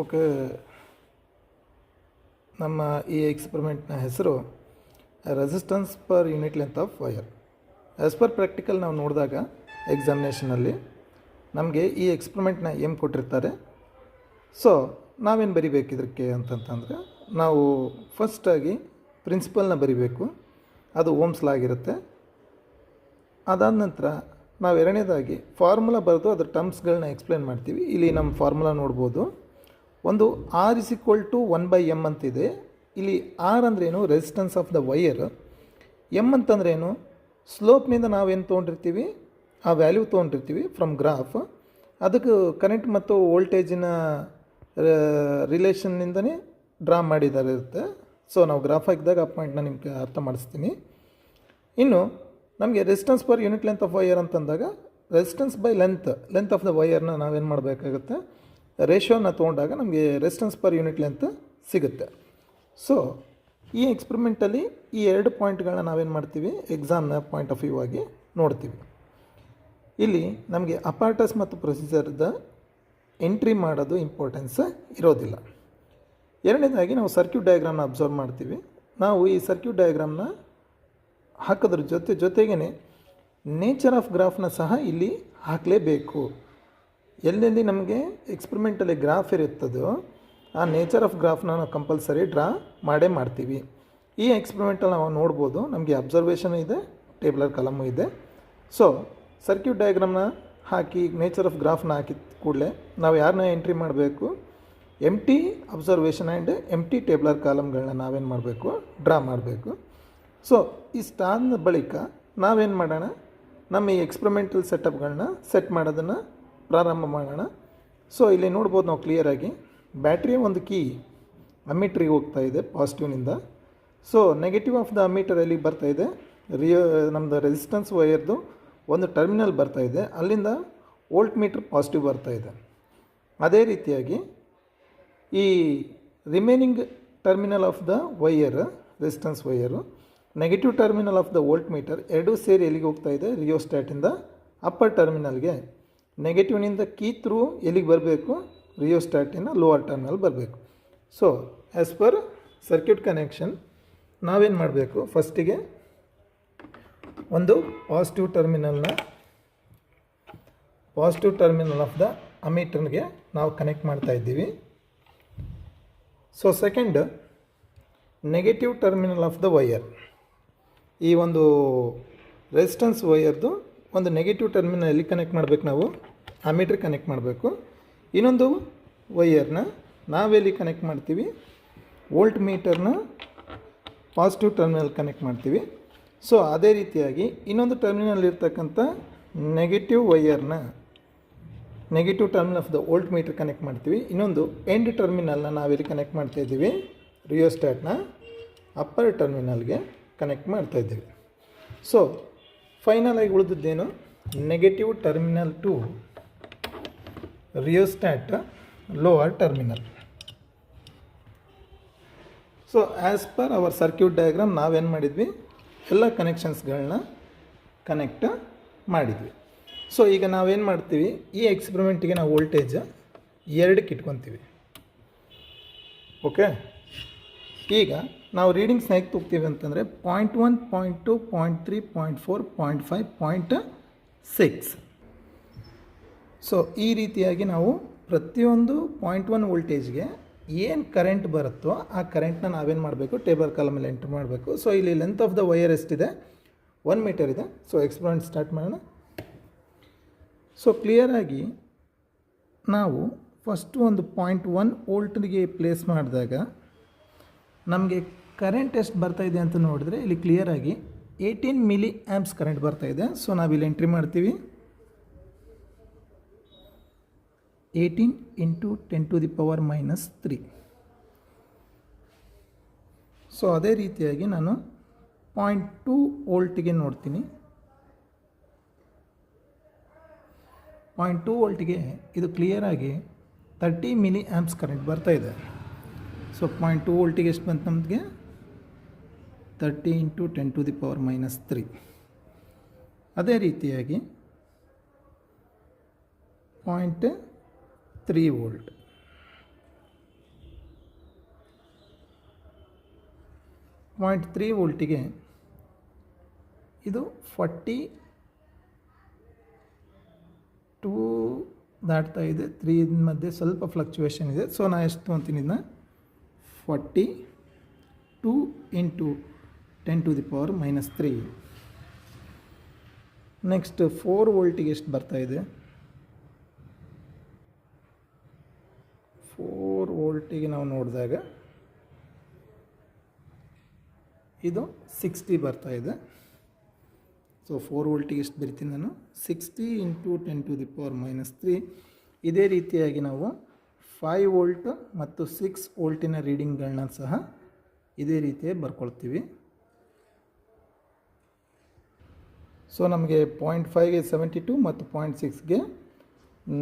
Okay, ನಮ್ಮ ಈ ಎಕ್ಸ್ಪರಿಮೆಂಟ್ನ ಹೆಸರು resistance per unit length of wire. As per practical ನಾವು ನೋಡಿದಾಗ ಎಕ್ಸಾಮಿನೇಷನಲ್ಲಿ ನಮಗೆ ಈ ಎಕ್ಸ್ಪರಿಮೆಂಟ್ನ ಏನು ಕೊಟ್ಟಿರ್ತಾರೆ. ಸೊ ನಾವೇನು ಬರಿಬೇಕು ಇದಕ್ಕೆ ಅಂತಂತಂದರೆ, ನಾವು ಫಸ್ಟಾಗಿ ಪ್ರಿನ್ಸಿಪಲ್ನ ಬರಿಬೇಕು, ಅದು ಓಮ್ಸ್ ಲಾ ಆಗಿರುತ್ತೆ. ಅದಾದ ನಂತರ ನಾವು ಎರಡನೇದಾಗಿ ಫಾರ್ಮುಲಾ ಬರೆದು ಅದರ ಟರ್ಮ್ಸ್ಗಳನ್ನ ಎಕ್ಸ್ಪ್ಲೇನ್ ಮಾಡ್ತೀವಿ. ಇಲ್ಲಿ ನಮ್ಮ ಫಾರ್ಮುಲಾ ನೋಡ್ಬೋದು. ಒಂದು R is equal to 1/m ಅಂತಿದೆ. ಇಲ್ಲಿ ಆರ್ ಅಂದ್ರೇನು, resistance of the wire. M ಅಂತಂದ್ರೇನು, ಸ್ಲೋಪ್ನಿಂದ ನಾವೇನು ತೊಗೊಂಡಿರ್ತೀವಿ ಆ ವ್ಯಾಲ್ಯೂ ತೊಗೊಂಡಿರ್ತೀವಿ ಫ್ರಮ್ ಗ್ರಾಫ್. ಅದಕ್ಕೆ ಕರೆಂಟ್ ಮತ್ತು ವೋಲ್ಟೇಜಿನ ರಿಲೇಷನ್ನಿಂದನೇ ಡ್ರಾ ಮಾಡಿದ್ದಾರೆ ಇರುತ್ತೆ. ಸೊ ನಾವು ಗ್ರಾಫ್ ಹಾಕಿದಾಗ ಆ ಪಾಯಿಂಟ್ನ ನಿಮಗೆ ಅರ್ಥ ಮಾಡಿಸ್ತೀನಿ. ಇನ್ನು ನಮಗೆ resistance per unit length of wire ಅಂತಂದಾಗ resistance by length of the ವೈಯರ್ನ ನಾವೇನು ಮಾಡಬೇಕಾಗುತ್ತೆ, ರೇಷಿಯೋನ ತೊಗೊಂಡಾಗ ನಮಗೆ ರೆಸಿಸ್ಟೆನ್ಸ್ ಪರ್ ಯೂನಿಟ್ ಲೆಂತ್ ಸಿಗುತ್ತೆ. ಸೊ ಈ ಎಕ್ಸ್ಪರಿಮೆಂಟಲ್ಲಿ ಈ ಎರಡು ಪಾಯಿಂಟ್ಗಳನ್ನ ನಾವೇನು ಮಾಡ್ತೀವಿ, ಎಕ್ಸಾಮ್ನ ಪಾಯಿಂಟ್ ಆಫ್ ವ್ಯೂ ಆಗಿ ನೋಡ್ತೀವಿ. ಇಲ್ಲಿ ನಮಗೆ ಅಪಾರ್ಟಸ್ ಮತ್ತು ಪ್ರೊಸೀಜರ್ದ ಎಂಟ್ರಿ ಮಾಡೋದು ಇಂಪಾರ್ಟೆನ್ಸ್ ಇರೋದಿಲ್ಲ. ಎರಡನೇದಾಗಿ ನಾವು ಸರ್ಕ್ಯೂಟ್ ಡಯಾಗ್ರಾಮ್ನ ಅಬ್ಸರ್ವ್ ಮಾಡ್ತೀವಿ. ನಾವು ಈ ಸರ್ಕ್ಯೂಟ್ ಡಯಾಗ್ರಾಮ್ನ ಹಾಕೋದ್ರ ಜೊತೆಗೇ ನೇಚರ್ ಆಫ್ ಗ್ರಾಫ್ನ ಸಹ ಇಲ್ಲಿ ಹಾಕಲೇಬೇಕು. ಎಲ್ಲೆಲ್ಲಿ ನಮಗೆ ಎಕ್ಸ್ಪರಿಮೆಂಟಲ್ಲಿ ಗ್ರಾಫ್ ಇರುತ್ತದೋ ಆ ನೇಚರ್ ಆಫ್ ಗ್ರಾಫ್ನ ನಾವು ಕಂಪಲ್ಸರಿ ಡ್ರಾ ಮಾಡ್ತೀವಿ. ಈ ಎಕ್ಸ್ಪರಿಮೆಂಟಲ್ಲಿ ನಾವು ನೋಡ್ಬೋದು, ನಮಗೆ ಅಬ್ಸರ್ವೇಷನ್ ಇದೆ, ಟೇಬಲರ್ ಕಾಲಮು ಇದೆ. ಸೊ ಸರ್ಕ್ಯೂಟ್ ಡಯಾಗ್ರಾಮ್ನ ಹಾಕಿ ನೇಚರ್ ಆಫ್ ಗ್ರಾಫ್ನ ಹಾಕಿದ ಕೂಡಲೇ ನಾವು ಯಾರನ್ನ ಎಂಟ್ರಿ ಮಾಡಬೇಕು, ಎಂಟಿ ಅಬ್ಸರ್ವೇಷನ್ ಆ್ಯಂಡ್ ಎಂಟಿ ಟೇಬಲರ್ ಕಾಲಮ್ಗಳನ್ನ ನಾವೇನು ಮಾಡಬೇಕು, ಡ್ರಾ ಮಾಡಬೇಕು. ಸೊ ಇಷ್ಟಾದ ಬಳಿಕ ನಾವೇನು ಮಾಡೋಣ, ನಮ್ಮ ಈ ಎಕ್ಸ್ಪರಿಮೆಂಟಲ್ ಸೆಟಪ್ಗಳನ್ನ ಸೆಟ್ ಮಾಡೋದನ್ನು ಪ್ರಾರಂಭ ಮಾಡೋಣ. ಸೊ ಇಲ್ಲಿ ನೋಡ್ಬೋದು ನಾವು ಕ್ಲಿಯರಾಗಿ, ಬ್ಯಾಟ್ರಿಯ ಒಂದು ಕೀ ಅಮ್ಮೀಟ್ರಿಗೆ ಹೋಗ್ತಾ ಇದೆ ಪಾಸಿಟಿವ್ನಿಂದ. So negative of the ammeter ಎಲ್ಲಿಗೆ ಬರ್ತಾಯಿದೆ, ನಮ್ಮದು ರೆಸಿಸ್ಟೆನ್ಸ್ ವೈರ್ದು ಒಂದು ಟರ್ಮಿನಲ್ ಬರ್ತಾಯಿದೆ, ಅಲ್ಲಿಂದ ವೋಲ್ಟ್ ಮೀಟ್ರ್ ಪಾಸಿಟಿವ್ ಬರ್ತಾಯಿದೆ. ಅದೇ ರೀತಿಯಾಗಿ ಈ remaining terminal of the wire, resistance wire, negative terminal of the voltmeter ಎರಡೂ ಸೇರಿ ಎಲ್ಲಿಗೆ ಹೋಗ್ತಾ ಇದೆ, ರಿಯೋಸ್ಟ್ಯಾಟಿಂದ ಅಪ್ಪರ್ ಟರ್ಮಿನಲ್ಗೆ. ನೆಗೆಟಿವ್ನಿಂದ ಕೀ ಥ್ರೂ ಎಲ್ಲಿಗೆ ಬರಬೇಕು, ರಿಯೋಸ್ಟ್ಯಾಟಿನ ಲೋವರ್ ಟರ್ಮಿನಲ್ ಬರಬೇಕು. So as per circuit connection ನಾವೇನು ಮಾಡಬೇಕು, ಫಸ್ಟಿಗೆ ಒಂದು ಪಾಸಿಟಿವ್ ಟರ್ಮಿನಲ್ ಆಫ್ ದ ಅಮೀಟರ್ಗೆ ನಾವು ಕನೆಕ್ಟ್ ಮಾಡ್ತಾ ಇದ್ದೀವಿ. So second, negative terminal of the wire, ಈ ಒಂದು ರೆಸಿಸ್ಟೆನ್ಸ್ ವೈಯರ್ದು ಒಂದು ನೆಗೆಟಿವ್ ಟರ್ಮಿನಲ್ ಎಲ್ಲಿ ಕನೆಕ್ಟ್ ಮಾಡಬೇಕು, ನಾವು ಅಮೀಟ್ರಿಗೆ ಕನೆಕ್ಟ್ ಮಾಡಬೇಕು. ಇನ್ನೊಂದು ವೈಯರ್ನ ನಾವೆಲ್ಲಿ ಕನೆಕ್ಟ್ ಮಾಡ್ತೀವಿ, ವೋಲ್ಟ್ ಮೀಟರ್ನ ಪಾಸಿಟಿವ್ ಟರ್ಮಿನಲ್ ಕನೆಕ್ಟ್ ಮಾಡ್ತೀವಿ. ಸೊ ಅದೇ ರೀತಿಯಾಗಿ ಇನ್ನೊಂದು ಟರ್ಮಿನಲ್ ಇರ್ತಕ್ಕಂಥ ನೆಗೆಟಿವ್ ವೈಯರ್ನ negative terminal of the voltmeter connect ಮಾಡ್ತೀವಿ. ಇನ್ನೊಂದು ಎಂಡ್ ಟರ್ಮಿನಲ್ನ ನಾವೆಲ್ಲಿ ಕನೆಕ್ಟ್ ಮಾಡ್ತಾಯಿದ್ದೀವಿ, ರಿಯೋಸ್ಟ್ಯಾಟ್ನ ಅಪ್ಪರ್ ಟರ್ಮಿನಲ್ಗೆ ಕನೆಕ್ಟ್ ಮಾಡ್ತಾಯಿದ್ದೀವಿ. ಸೊ ಫೈನಲ್ ಆಗಿ ಉಳಿದಿದ್ದೇನು, negative terminal to rheostat lower terminal. So as per our circuit diagram ನಾವೇನು ಮಾಡಿದ್ವಿ, ಎಲ್ಲ ಕನೆಕ್ಷನ್ಸ್ಗಳನ್ನ ಕನೆಕ್ಟ್ ಮಾಡಿದ್ವಿ. ಸೊ ಈಗ ನಾವೇನು ಮಾಡ್ತೀವಿ, ಈ ಎಕ್ಸ್ಪರಿಮೆಂಟಿಗೆ ನಾವು ವೋಲ್ಟೇಜ್ 2ಕ್ಕೆ ಇಟ್ಕೊತೀವಿ. ಓಕೆ, ಈಗ ನಾವು ರೀಡಿಂಗ್ಸ್ನ ಹೇಗೆ ತಗೋತೀವಿ ಅಂತಂದರೆ 0.1, 0.2, 0.3, 0.4, 0.5, 0.6. ಸೊ ಈ ರೀತಿಯಾಗಿ ನಾವು ಪ್ರತಿಯೊಂದು 0.1 ವೋಲ್ಟೇಜ್ಗೆ ಏನು ಕರೆಂಟ್ ಬರುತ್ತೋ ಆ ಕರೆಂಟ್ನ ನಾವೇನು ಮಾಡಬೇಕು, ಟೇಬಲ್ ಕಾಲಮಲ್ಲಿ ಎಂಟ್ರ್ ಮಾಡಬೇಕು. ಸೊ ಇಲ್ಲಿ ಲೆಂತ್ ಆಫ್ ದ ವೈಯರ್ ಎಷ್ಟಿದೆ, 1 ಮೀಟರ್ ಇದೆ. ಸೊ ಎಕ್ಸ್ಪರಿಮೆಂಟ್ ಸ್ಟಾರ್ಟ್ ಮಾಡೋಣ. ಸೊ ಕ್ಲಿಯರಾಗಿ ನಾವು ಫಸ್ಟು ಒಂದು 0.1 ವೋಲ್ಟ್ಗೆ ಪ್ಲೇಸ್ ಮಾಡಿದಾಗ ನಮಗೆ ಕರೆಂಟ್ ಎಷ್ಟು ಬರ್ತಾಯಿದೆ ಅಂತ ನೋಡಿದ್ರೆ ಇಲ್ಲಿ ಕ್ಲಿಯರಾಗಿ 18 ಮಿಲಿ ಆ್ಯಂಪ್ಸ್ ಕರೆಂಟ್ ಬರ್ತಾಯಿದೆ. ಸೊ ನಾವಿಲ್ಲಿ ಎಂಟ್ರಿ ಮಾಡ್ತೀವಿ, 18 × 10⁻³ ಸೊ ಅದೇ ರೀತಿಯಾಗಿ ನಾನು 0.2 ವೋಲ್ಟಿಗೆ ನೋಡ್ತೀನಿ. 0.2 ವೋಲ್ಟಿಗೆ ಇದು ಕ್ಲಿಯರಾಗಿ 30 ಮಿಲಿ ಆ್ಯಂಪ್ಸ್ ಕರೆಂಟ್ ಬರ್ತಾಯಿದೆ. ಸೊ 0.2 ವೋಲ್ಟಿಗೆ ಎಷ್ಟು ಬಂತು ನಮಗೆ, 30 × 10⁻³ ಅದೇ ರೀತಿಯಾಗಿ 0.3 ವೋಲ್ಟ್ 0.3 ವೋಲ್ಟಿಗೆ ಇದು 42 ದಾಟ್ತಾ ಇದೆ. 3 ಮಧ್ಯೆ ಸ್ವಲ್ಪ ಫ್ಲಕ್ಚುಯೇಷನ್ ಇದೆ. ಸೊ ನಾನು ಎಷ್ಟು ಅಂತೀನಿ ಇದನ್ನ 42 ಇಂಟು 10⁻³ ನೆಕ್ಸ್ಟ್ 4 ವೋಲ್ಟಿಗೆ ಎಷ್ಟು ಬರ್ತಾ ಇದೆ? 4 ವೋಲ್ಟಿಗೆ ನಾವು ನೋಡಿದಾಗ ಇದು 60 ಬರ್ತಾ ಇದೆ. ಸೊ 4 ವೋಲ್ಟಿಗೆ ಎಷ್ಟು ಬರಿತೀನಿ ನಾನು? 60 ಇಂಟು 10⁻³ ಇದೇ ರೀತಿಯಾಗಿ ನಾವು 5 ವೋಲ್ಟ್ ಮತ್ತು 6 ವೋಲ್ಟಿನ ರೀಡಿಂಗ್ಗಳನ್ನ ಸಹ ಇದೇ ರೀತಿಯಾಗಿ ಬರ್ಕೊಳ್ತೀವಿ. ಸೊ ನಮಗೆ 0.5ಗೆ 72 ಮತ್ತು 0.6ಗೆ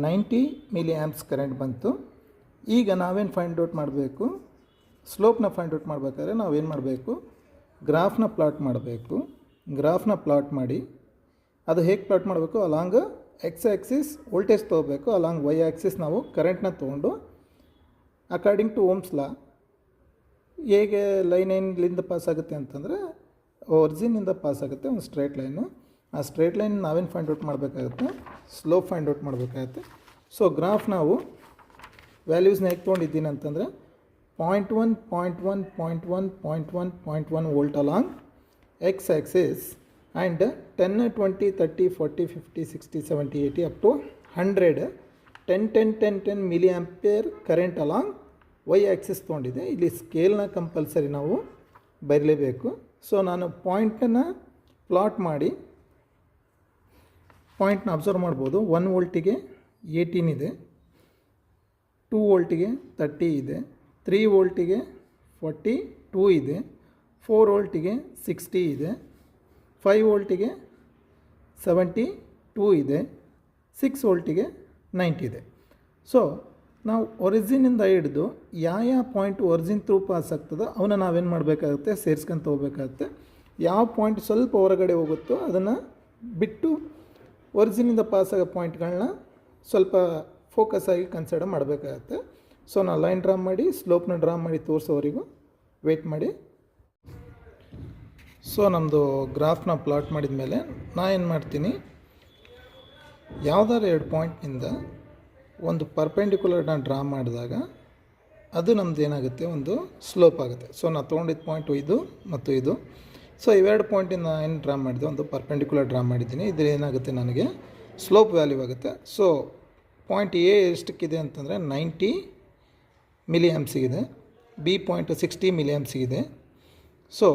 90 ಮಿಲಿ ಆ್ಯಂಪ್ಸ್ ಕರೆಂಟ್ ಬಂತು. ಈಗ ನಾವೇನು ಫೈಂಡ್ ಔಟ್ ಮಾಡಬೇಕು? ಸ್ಲೋಪ್ನ ಫೈಂಡ್ ಔಟ್ ಮಾಡಬೇಕಾದ್ರೆ ನಾವೇನು ಮಾಡಬೇಕು? ಗ್ರಾಫ್ನ ಪ್ಲಾಟ್ ಮಾಡಬೇಕು. ಗ್ರಾಫ್ನ ಪ್ಲಾಟ್ ಮಾಡಿ ಅದು ಹೇಗೆ ಪ್ಲಾಟ್ ಮಾಡಬೇಕು? ಅಲಾಂಗ್ ಎಕ್ಸ್ ಆ್ಯಕ್ಸಿಸ್ ವೋಲ್ಟೇಜ್ ತೊಗೋಬೇಕು, ಅಲಾಂಗ್ ವೈ ಆ್ಯಕ್ಸಿಸ್ ನಾವು ಕರೆಂಟ್ನ ತೊಗೊಂಡು ಅಕಾರ್ಡಿಂಗ್ ಟು ಓಮ್ಸ್ ಲಾ ಹೇಗೆ ಲೈನ್ ಏನ್ಲಿಂದ ಪಾಸ್ ಆಗುತ್ತೆ ಅಂತಂದರೆ ಒರಿಜಿನಿಂದ ಪಾಸ್ ಆಗುತ್ತೆ ಒಂದು ಸ್ಟ್ರೇಟ್ ಲೈನು. ಆ ಸ್ಟ್ರೇಟ್ ಲೈನ್ ನಾವೇನು ಫೈಂಡ್ ಔಟ್ ಮಾಡಬೇಕಾಗುತ್ತೆ? ಸ್ಲೋಪ್ ಫೈಂಡ್ ಔಟ್ ಮಾಡಬೇಕಾಗುತ್ತೆ. ಸೊ ಗ್ರಾಫ್ ನಾವು ವ್ಯಾಲ್ಯೂಸ್ನ ಹೇಗೆ ತೊಗೊಂಡಿದ್ದೀನಿ ಅಂತಂದರೆ 0.1 0.1 0.1 0.1 0.1 volt along X axis and 10 20 30 40 50 60 70 80 up to 100 10 10 10 10 milliampere current along Y axis ತೊಗೊಂಡಿದೆ. ಇಲ್ಲಿ ಸ್ಕೇಲ್ನ ಕಂಪಲ್ಸರಿ ನಾವು ಬರಲೇಬೇಕು. ಸೊ ನಾನು ಪಾಯಿಂಟನ್ನು ಪ್ಲಾಟ್ ಮಾಡಿ ಪಾಯಿಂಟ್ನ ಅಬ್ಸರ್ವ್ ಮಾಡ್ಬೋದು. 1 ವೋಲ್ಟಿಗೆ 18 ಇದೆ, 2 ವೋಲ್ಟಿಗೆ 30 ಇದೆ, 3 ವೋಲ್ಟಿಗೆ 42 ಇದೆ, 4 ವೋಲ್ಟಿಗೆ 60 ಇದೆ, 5 ವೋಲ್ಟಿಗೆ 72 ಇದೆ, 6 ವೋಲ್ಟಿಗೆ 90 ಇದೆ. ಸೊ ನಾವು ಒರಿಜಿನಿಂದ ಹಿಡಿದು ಯಾವ ಪಾಯಿಂಟ್ ಒರಿಜಿನ್ ಥ್ರೂ ಪಾಸ್ ಆಗ್ತದೋ ಅವನ್ನ ನಾವೇನು ಮಾಡಬೇಕಾಗುತ್ತೆ? ಸೇರಿಸ್ಕೊಂತ ಹೋಗ್ಬೇಕಾಗುತ್ತೆ. ಯಾವ ಪಾಯಿಂಟ್ ಸ್ವಲ್ಪ ಹೊರಗಡೆ ಹೋಗುತ್ತೋ ಅದನ್ನು ಬಿಟ್ಟು ಒರಿಜಿನಿಂದ ಪಾಸ್ ಆಗೋ ಪಾಯಿಂಟ್ಗಳನ್ನ ಸ್ವಲ್ಪ ಫೋಕಸ್ ಆಗಿ ಕನ್ಸಿಡರ್ ಮಾಡಬೇಕಾಗತ್ತೆ. ಸೊ ನಾನು ಲೈನ್ ಡ್ರಾ ಮಾಡಿ ಸ್ಲೋಪ್ನ ಡ್ರಾ ಮಾಡಿ ತೋರಿಸೋವರೆಗೂ ವೆಯ್ಟ್ ಮಾಡಿ. ಸೊ ನಮ್ಮದು ಗ್ರಾಫ್ನ ಪ್ಲಾಟ್ ಮಾಡಿದ ಮೇಲೆ ನಾನು ಏನು ಮಾಡ್ತೀನಿ, ಯಾವುದಾದ್ರು 2 ಪಾಯಿಂಟ್ನಿಂದ ಒಂದು ಪರ್ಪೆಂಡಿಕ್ಯುಲರ್ನ ಡ್ರಾ ಮಾಡಿದಾಗ ಅದು ನಮ್ಮದು ಏನಾಗುತ್ತೆ? ಒಂದು ಸ್ಲೋಪ್ ಆಗುತ್ತೆ. ಸೊ ನಾನು ತೊಗೊಂಡಿದ್ದ ಪಾಯಿಂಟು ಇದು ಮತ್ತು ಇದು. ಸೊ ಇವೆರಡು ಪಾಯಿಂಟಿಂದ ಏನು ಡ್ರಾ ಮಾಡಿದೆ? ಒಂದು ಪರ್ಪೆಂಡಿಕ್ಯುಲರ್ ಡ್ರಾ ಮಾಡಿದ್ದೀನಿ. ಇದ್ರ ಏನಾಗುತ್ತೆ? ನನಗೆ ಸ್ಲೋಪ್ ವ್ಯಾಲ್ಯೂ ಆಗುತ್ತೆ. ಸೊ ಪಾಯಿಂಟ್ ಎ ಎಷ್ಟಕ್ಕಿದೆ ಅಂತಂದರೆ 90 ಮಿಲಿ ಆ್ಯಂಪ್ಸಿಗಿದೆ, ಬಿ ಪಾಯಿಂಟ್ 60 ಮಿಲಿ ಆ್ಯಂಪ್ಸಿಗಿದೆ. So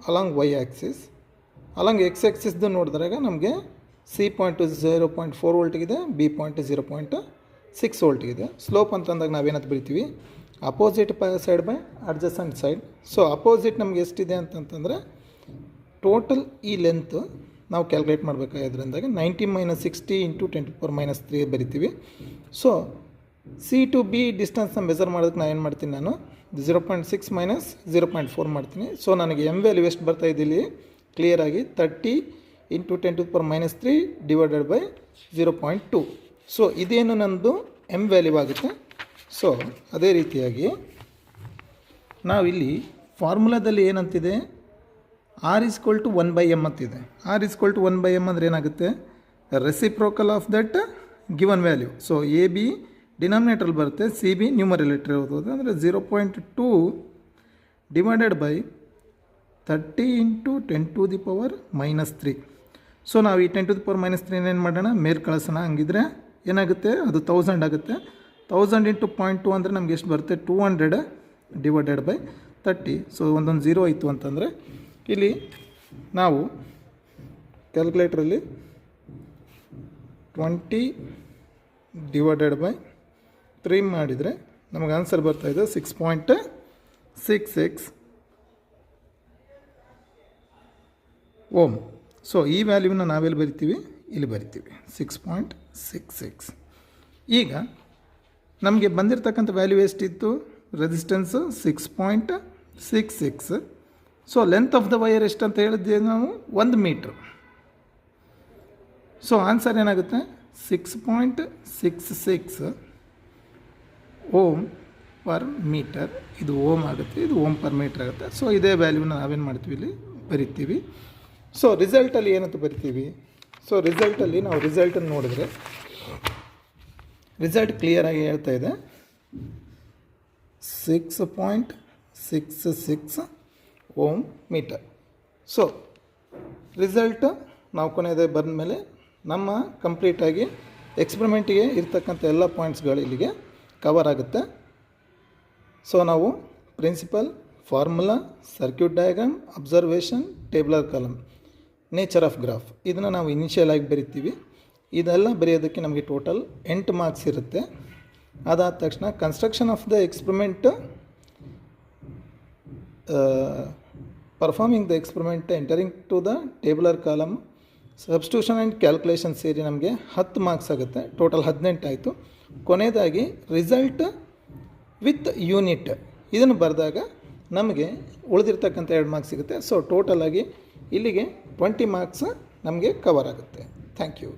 along Y axis, along X ಆ್ಯಕ್ಸಿಸ್ದು ನೋಡಿದಾಗ ನಮಗೆ ಸಿ ಪಾಯಿಂಟು 0.4 ವೋಲ್ಟಿಗಿದೆ, ಬಿ ಪಾಯಿಂಟ್ 0.6 ವೋಲ್ಟಿಗಿದೆ. ಸ್ಲೋಪ್ ಅಂತಂದಾಗ ನಾವೇನಂತ ಬರಿತೀವಿ? Opposite side by adjacent side. So opposite ನಮ್ಗೆ ಎಷ್ಟಿದೆ ಅಂತಂತಂದರೆ ಟೋಟಲ್ ಈ ಲೆಂತ್ ನಾವು ಕ್ಯಾಲ್ಕುಲೇಟ್ ಮಾಡಬೇಕಾದ್ರಿಂದಾಗ 90 - 60 ಇಂಟು 10⁻³ ಬರಿತೀವಿ. ಸೊ ಸಿ ಟು ಬಿ ಡಿಸ್ಟೆನ್ಸ್ನ ಮೆಜರ್ ಮಾಡೋದಕ್ಕೆ ನಾನು ಏನು ಮಾಡ್ತೀನಿ? ನಾನು 0.6 - 0.4 ಮಾಡ್ತೀನಿ. ಸೊ ನನಗೆ ಎಮ್ ವ್ಯಾಲ್ಯೂ ಎಷ್ಟು ಬರ್ತಾ ಇದೆ ಇಲ್ಲಿ ಕ್ಲಿಯರಾಗಿ? 30 ಇಂಟು 10⁻³ ಡಿವೈಡೆಡ್ ಬೈ 0.2. ಸೊ ಇದೇನು ನನ್ನದು ಎಮ್ ವ್ಯಾಲ್ಯೂ ಆಗುತ್ತೆ. ಸೊ ಅದೇ ರೀತಿಯಾಗಿ ನಾವಿಲ್ಲಿ ಫಾರ್ಮುಲಾದಲ್ಲಿ ಏನಂತಿದೆ? R = 1/m ಅಂತಿದೆ. R = 1/m ಅಂದರೆ ಏನಾಗುತ್ತೆ? Reciprocal of that given value. So A B ಡಿನಾಮಿನೇಟ್ರಲ್ಲಿ ಬರುತ್ತೆ, ಸಿ ಬಿ ನ್ಯೂಮರೇಟರ್ ಓದೋದು ಅಂದರೆ 0.2 ಡಿವೈಡೆಡ್ ಬೈ 30 ಇಂಟು 10⁻³ ಸೊ ನಾವು ಈ 10⁻³ ಏನು ಮಾಡೋಣ? ಮೇಲೆ ಕಳಿಸೋಣ. ಹಂಗಿದ್ರೆ ಏನಾಗುತ್ತೆ? ಅದು 1000 ಆಗುತ್ತೆ. 1000 ಇಂಟು 0.2 ಅಂದರೆ ನಮ್ಗೆ ಎಷ್ಟು ಬರುತ್ತೆ? 200 ಡಿವೈಡೆಡ್ ಬೈ 30. ಸೊ ಒಂದೊಂದು 0 ಆಯಿತು ಅಂತಂದರೆ ಇಲ್ಲಿ ನಾವು ಕ್ಯಾಲ್ಕುಲೇಟ್ರಲ್ಲಿ 20 ಡಿವೈಡೆಡ್ ಬೈ 3 ಮಾಡಿದರೆ ನಮಗೆ ಆನ್ಸರ್ ಬರ್ತಾಯಿದೆ 6.66 ಓಮ್. ಸೊ ಈ ವ್ಯಾಲ್ಯೂನ ನಾವೆಲ್ಲಿ ಬರಿತೀವಿ? ಇಲ್ಲಿ ಬರಿತೀವಿ 6.66. ಈಗ ನಮಗೆ ಬಂದಿರತಕ್ಕಂಥ ವ್ಯಾಲ್ಯೂ ಎಷ್ಟಿತ್ತು? Resistance 6.66. So length of the wire ಎಷ್ಟು ಅಂತ ಹೇಳಿದ್ವಿ ನಾವು? 1 ಮೀಟ್ರ್. ಸೊ ಆನ್ಸರ್ ಏನಾಗುತ್ತೆ? 6.66 ಓಮ್ ಪರ್ ಮೀಟರ್, ಇದು ಓಮ್ ಆಗುತ್ತೆ, ಇದು ಓಮ್ ಪರ್ ಮೀಟರ್ ಆಗುತ್ತೆ. ಸೊ ಇದೇ ವ್ಯಾಲ್ಯೂನ ನಾವೇನು ಮಾಡ್ತೀವಿ ಇಲ್ಲಿ ಬರಿತೀವಿ. ಸೊ ರಿಸಲ್ಟಲ್ಲಿ ಏನಂತ ಬರಿತೀವಿ? ಸೊ ರಿಸಲ್ಟಲ್ಲಿ ನಾವು ರಿಸಲ್ಟನ್ನು ನೋಡಿದ್ರೆ ರಿಸಲ್ಟ್ ಕ್ಲಿಯರಾಗಿ ಹೇಳ್ತಾ ಇದೆ 6.66 ಓಮ್ ಮೀಟರ್. ಸೊ ರಿಸಲ್ಟ್ ನಾವು ಕೊನೆಯದೇ ಬಂದ ಮೇಲೆ ನಮ್ಮ ಕಂಪ್ಲೀಟಾಗಿ ಎಕ್ಸ್ಪರಿಮೆಂಟಿಗೆ ಇರ್ತಕ್ಕಂಥ ಎಲ್ಲ ಪಾಯಿಂಟ್ಸ್ಗಳು ಇಲ್ಲಿಗೆ ಕವರ್ ಆಗುತ್ತೆ. ಸೊ ನಾವು principle, formula, circuit diagram, observation, tabular column, nature of graph ಇದನ್ನು ನಾವು ಇನಿಷಿಯಲ್ ಆಗಿ ಬರಿತೀವಿ. ಇದೆಲ್ಲ ಬರೆಯೋದಕ್ಕೆ ನಮಗೆ ಟೋಟಲ್ 8 ಮಾರ್ಕ್ಸ್ ಇರುತ್ತೆ. ಅದಾದ ತಕ್ಷಣ construction of the experiment, performing the experiment, entering to the tabular column, substitution and calculation ಸೇರಿ ನಮಗೆ 10 ಮಾರ್ಕ್ಸ್ ಆಗುತ್ತೆ. ಟೋಟಲ್ 18 ಆಯಿತು. ಕೊನೆಯದಾಗಿ ರಿಸಲ್ಟ್ ವಿತ್ ಯೂನಿಟ್ ಇದನ್ನು ಬರೆದಾಗ ನಮಗೆ ಉಳಿದಿರ್ತಕ್ಕಂಥ 2 ಮಾರ್ಕ್ಸ್ ಸಿಗುತ್ತೆ. ಸೊ ಟೋಟಲಾಗಿ ಇಲ್ಲಿಗೆ 20 ಮಾರ್ಕ್ಸ್ ನಮಗೆ ಕವರ್ ಆಗುತ್ತೆ. Thank you.